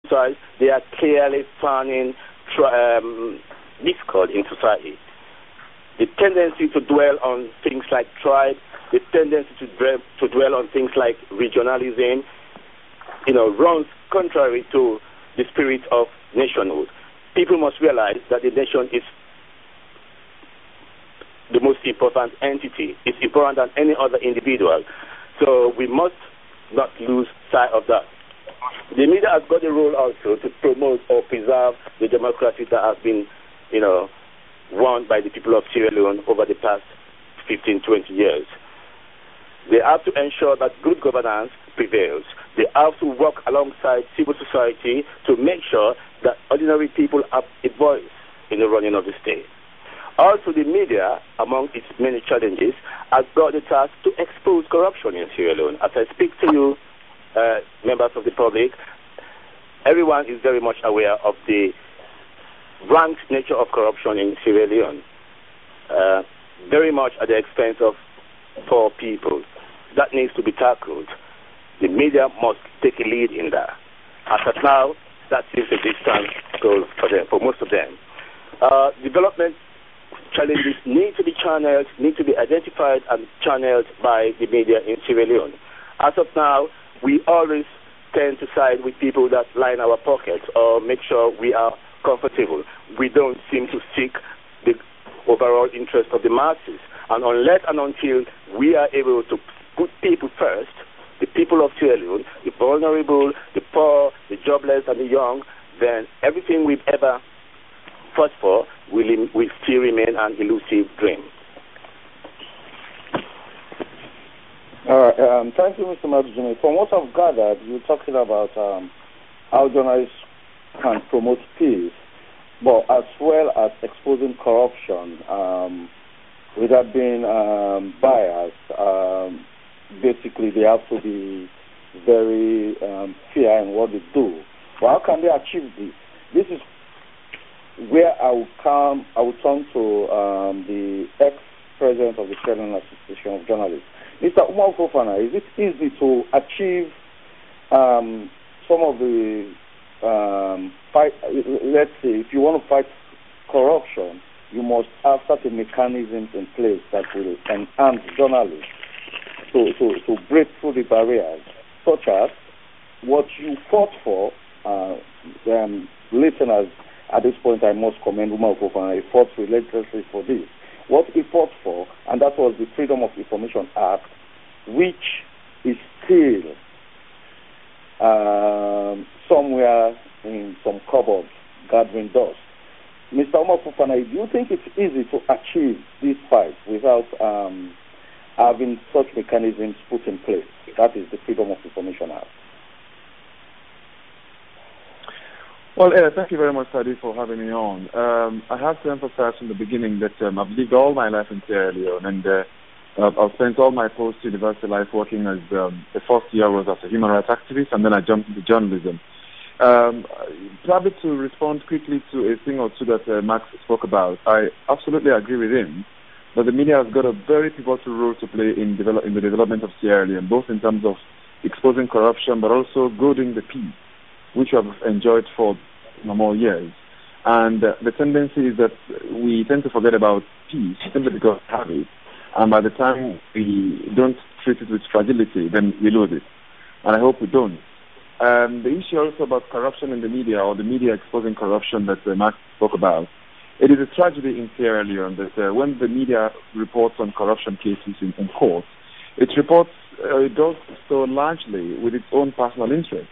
sides, they are clearly fanning discord in society. The tendency to dwell on things like tribe, the tendency to dwell on things like regionalism, runs contrary to the spirit of nationhood. People must realize that the nation is the most important entity. It's important than any other individual. So we must not lose sight of that. The media has got a role also to promote or preserve the democracy that has been, won by the people of Sierra Leone over the past 15, 20 years. They have to ensure that good governance prevails. They have to work alongside civil society to make sure that ordinary people have a voice in the running of the state. Also, the media, among its many challenges, has got the task to expose corruption in Sierra Leone. As I speak to you, members of the public, everyone is very much aware of the ranked nature of corruption in Sierra Leone, very much at the expense of poor people. That needs to be tackled. The media must take a lead in that. As of now, that seems a distant goal for them, for most of them. Development challenges need to be channeled, need to be identified and channeled by the media in Sierra Leone. As of now, we always tend to side with people that line our pockets or make sure we are comfortable. We don't seem to seek the overall interest of the masses. And unless and until we are able to put people first, the people of Sierra Leone, the vulnerable, the poor, the jobless, and the young, then everything we've ever fought for will still remain an elusive dream. All right. Thank you, Mr. Madujimi. From what I've gathered, you're talking about how journalists can promote peace, but as well as exposing corruption without being biased. Basically, they have to be very fair in what they do. But how can they achieve this? This is where I will turn to the ex-president of the Sierra Leone Association of Journalists. Mr. Umar Fofana, is it easy to achieve some of the fight? Let's say, if you want to fight corruption, you must have certain mechanisms in place that will enhance journalists to break through the barriers, such as what you fought for. Listeners, at this point, I must commend Umar Fofana. He fought relentlessly for this. What he fought for, and that was the Freedom of Information Act, which is still somewhere in some cupboard gathering dust. Mr. Umar Fofana, do you think it's easy to achieve this fight without having such mechanisms put in place? That is the Freedom of Information Act. Well, thank you very much, Sadi, for having me on. I have to emphasize from the beginning that I've lived all my life in Sierra Leone, and I've spent all my post-university life working as the first year was as a human rights activist, and then I jumped into journalism. Probably to respond quickly to a thing or two that Max spoke about, I absolutely agree with him that the media has got a very pivotal role to play in the development of Sierra Leone, both in terms of exposing corruption, but also goading the peace, which we have enjoyed for more years. And the tendency is that we tend to forget about peace simply because we have it. And by the time we don't treat it with fragility, then we lose it. And I hope we don't. The issue also about corruption in the media, or the media exposing corruption that Max spoke about, it is a tragedy in Sierra Leone that when the media reports on corruption cases in court, it does so largely with its own personal interest.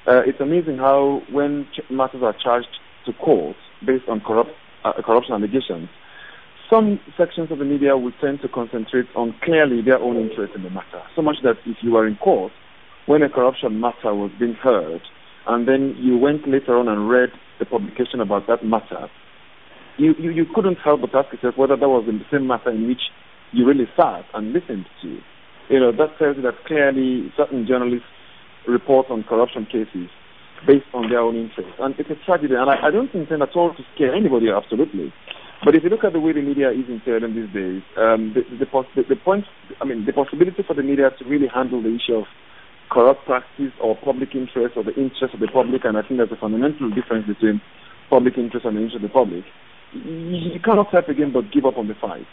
It's amazing how when matters are charged to court based on corruption allegations, some sections of the media will tend to concentrate on clearly their own interest in the matter, so much that if you were in court when a corruption matter was being heard, and then you went later on and read the publication about that matter, you couldn't help but ask yourself whether that was in the same matter in which you really sat and listened to. That tells you that clearly certain journalists report on corruption cases based on their own interests. And it's a tragedy, and I don't intend at all to scare anybody, absolutely. But if you look at the way the media is in Sierra Leone these days, the possibility for the media to really handle the issue of corrupt practice or public interest or the interest of the public, and I think there's a fundamental difference between public interest and the interest of the public, you cannot help again but give up on the fight.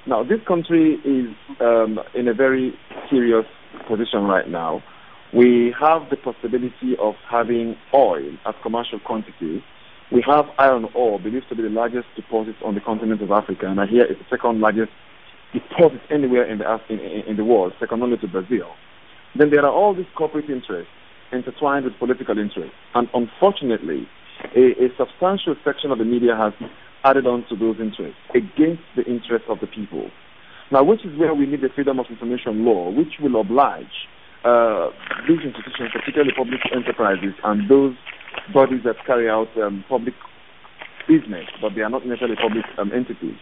Now, this country is in a very serious position right now. We have the possibility of having oil at commercial quantity. We have iron ore, believed to be the largest deposit on the continent of Africa, and I hear it's the second largest deposit anywhere in the world, second only to Brazil. Then there are all these corporate interests intertwined with political interests, and unfortunately, a substantial section of the media has added on to those interests against the interests of the people. Now, which is where we need the freedom of information law, which will oblige these institutions, particularly public enterprises and those bodies that carry out public business, but they are not necessarily public entities.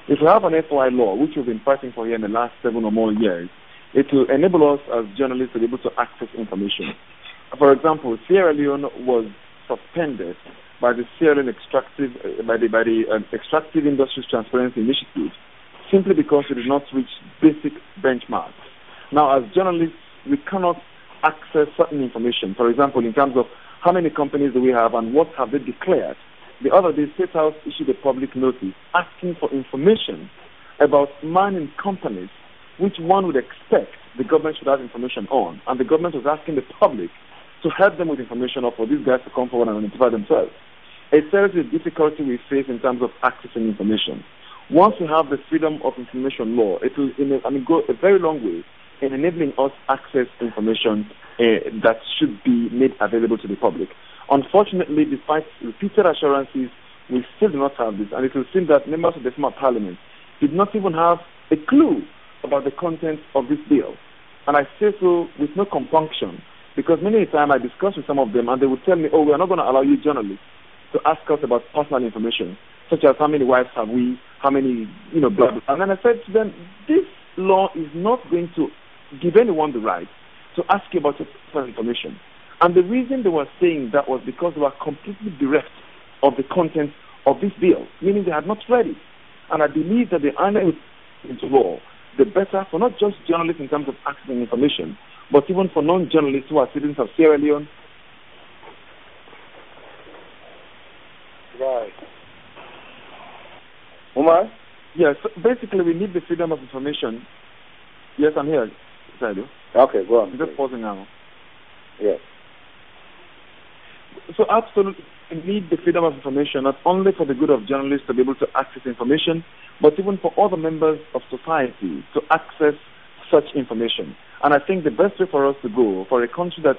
If we have an FOI law, which we've been fighting for here in the last 7 or more years, it will enable us as journalists to be able to access information. For example, Sierra Leone was suspended by the Extractive Industries Transparency Initiative simply because it did not reach basic benchmarks. Now, as journalists, we cannot access certain information. For example, in terms of how many companies do we have and what have they declared. The other day, State House issued a public notice asking for information about mining companies which one would expect the government should have information on. And the government was asking the public to help them with information or for these guys to come forward and identify themselves. It tells you the difficulty we face in terms of accessing information. Once we have the freedom of information law, it will go a very long way in enabling us access information that should be made available to the public. Unfortunately, despite repeated assurances, we still do not have this, and it will seem that members of the former parliament did not even have a clue about the content of this bill. And I say so with no compunction, because many a time I discuss with some of them, and they would tell me, oh, we are not going to allow you journalists to ask us about personal information, such as how many wives have we, how many, blah, blah. And then I said to them, this law is not going to give anyone the right to ask you about your personal information. And the reason they were saying that was because they were completely bereft of the content of this bill, meaning they had not read it. And I believe that the earlier into law, the better for not just journalists in terms of accessing information, but even for non-journalists who are citizens of Sierra Leone. Right. Umar? Yes, so basically we need the freedom of information. Yes, I'm here. Okay, go on. I'm just pausing now. Yes. So absolutely, we need the freedom of information, not only for the good of journalists to be able to access information, but even for other members of society to access such information. And I think the best way for us to go, for a country that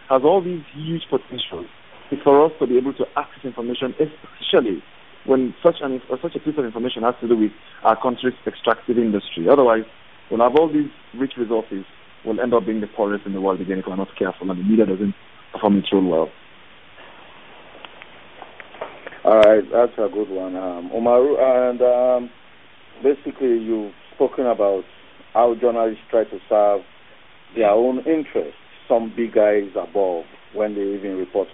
has all these huge potentials, is for us to be able to access information, especially when such a piece of information has to do with our country's extractive industry. Otherwise, we'll have all these rich resources, we'll end up being the poorest in the world again if we're not careful and the media doesn't perform its role well. All right, that's a good one, Umaru. And basically, you've spoken about how journalists try to serve their own interests. Some big guys above when they even report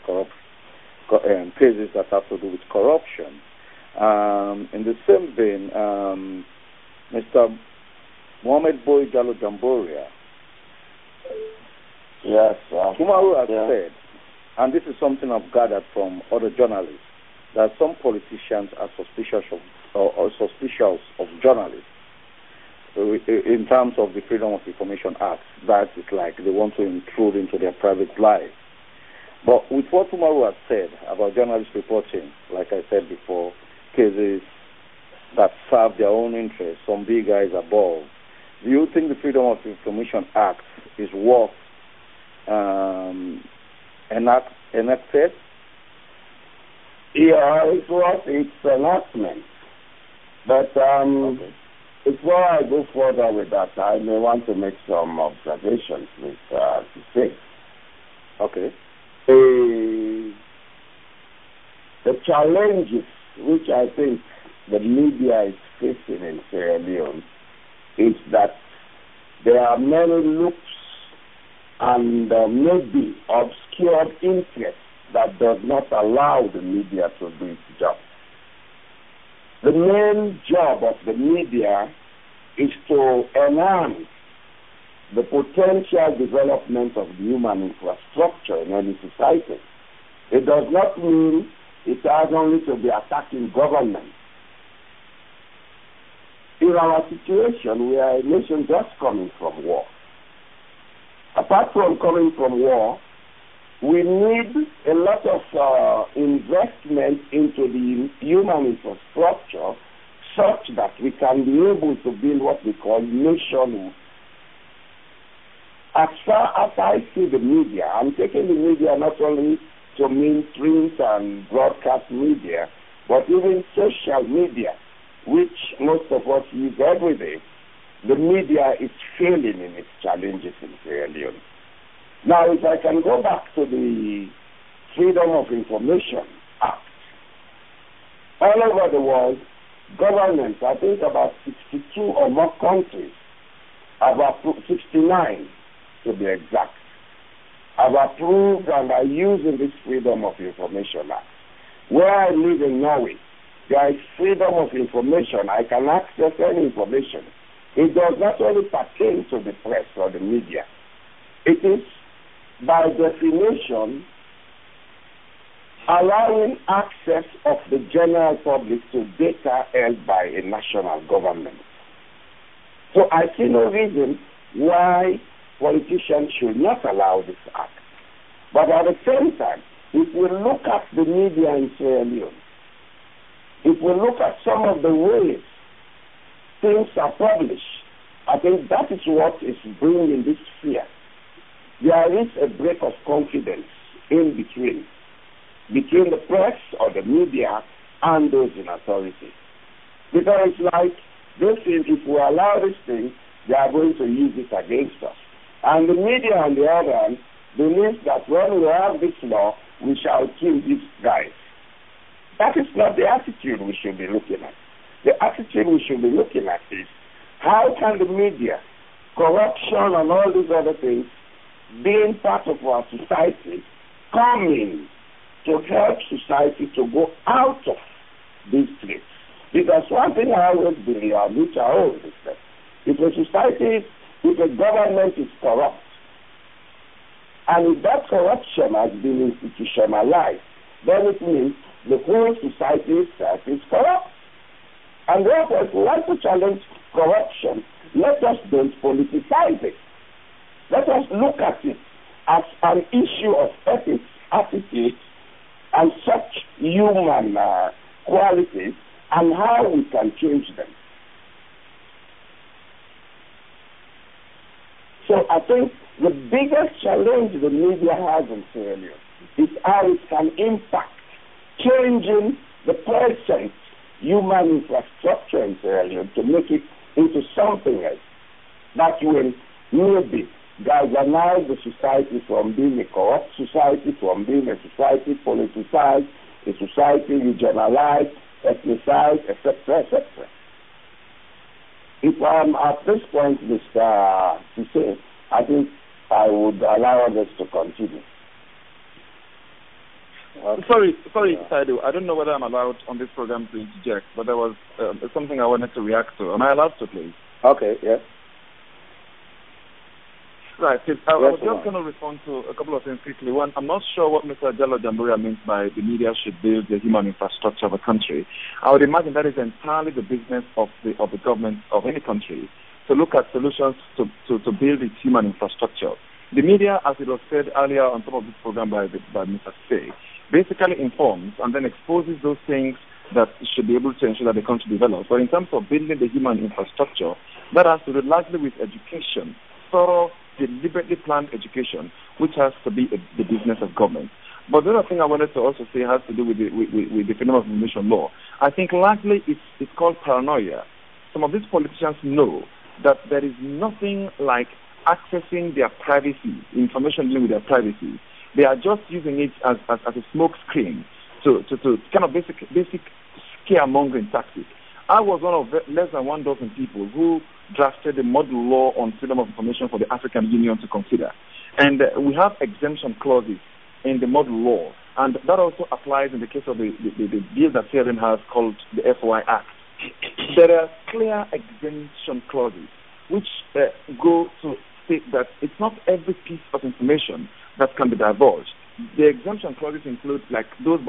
cases that have to do with corruption. In the same vein, Mr. Mohamed Boy Jallo Jamboria. Yes. Umaru has said, and this is something I've gathered from other journalists, that some politicians are suspicious of journalists in terms of the Freedom of Information Act. That is like they want to intrude into their private life. But with what Umaru has said about journalists reporting, like I said before, cases that serve their own interests, some big guys above, do you think the Freedom of Information Act is worth enacted? Yeah, it's worth its enactment. But before I go further with that, I may want to make some observations with to say. Okay. The challenges which I think the media is facing in Sierra Leone is that there are many loops and maybe obscured interests that does not allow the media to do its job. The main job of the media is to enhance the potential development of the human infrastructure in any society. It does not mean it has only to be attacking government. In our situation, we are a nation just coming from war. Apart from coming from war, we need a lot of investment into the human infrastructure such that we can be able to build what we call nationhood. As far as I see the media, I'm taking the media not only to mean print and broadcast media, but even social media, which most of us use every day. The media is failing in its challenges in Sierra Leone. Now, if I can go back to the Freedom of Information Act, all over the world, governments, I think about 62 or more countries, about 69 to be exact, have approved and are using this Freedom of Information Act. Where I live in Norway, there is freedom of information. I can access any information. It does not only pertain to the press or the media. It is, by definition, allowing access of the general public to data held by a national government. So I see no reason why politicians should not allow this act. But at the same time, if we look at the media in Sierra Leone, if we look at some of the ways things are published, I think that is what is bringing this fear. There is a break of confidence in between the press or the media and those in authority. Because it's like they think if we allow this thing, they are going to use it against us. And the media, on the other hand, believes that when we have this law, we shall kill these guys. That is not the attitude we should be looking at. The attitude we should be looking at is, how can the media, corruption and all these other things, being part of our society, come in to help society to go out of these streets? Because one thing I always believe, which I always say, if a society, if a government is corrupt, and if that corruption has been institutionalized, then it means the whole society itself is corrupt. And therefore, if we want to challenge corruption, let us don't politicize it. Let us look at it as an issue of ethics, attitude, and such human qualities, and how we can change them. So I think the biggest challenge the media has in Sierra Leone is how it can impact changing the present human infrastructure in Sierra Leone to make it into something else that will maybe galvanize the society from being a corrupt society, from being a society politicized, a society regionalized, ethnicized, etc., etc. If I'm at this point, Mr. Sise, I think I would allow others to continue. Sorry, Saidu. I don't know whether I'm allowed on this program to interject, but there was something I wanted to react to. Am I allowed to, please? Okay, yes. Right. I was just going to respond to a couple of things quickly. One, I'm not sure what Mr. Jello Jamburia means by the media should build the human infrastructure of a country. I would imagine that is entirely the business of the government of any country to look at solutions to build its human infrastructure. The media, as it was said earlier on top of this program by Mr. Say, basically informs and then exposes those things that should be able to ensure that the country develops. But in terms of building the human infrastructure, that has to do largely with education, thorough, deliberately planned education, which has to be the business of government. But the other thing I wanted to also say has to do with the Freedom of Information Law. I think largely it's called paranoia. Some of these politicians know that there is nothing like accessing their privacy, information dealing with their privacy. They are just using it as a smoke screen to kind of basic scaremongering tactic. I was one of less than 1,000 people who drafted a model law on freedom of information for the African Union to consider. And we have exemption clauses in the model law, and that also applies in the case of the bill that Sierra Leone has called the FOI Act. There are clear exemption clauses which go to state that it's not every piece of information that can be divulged. The exemption clauses include like those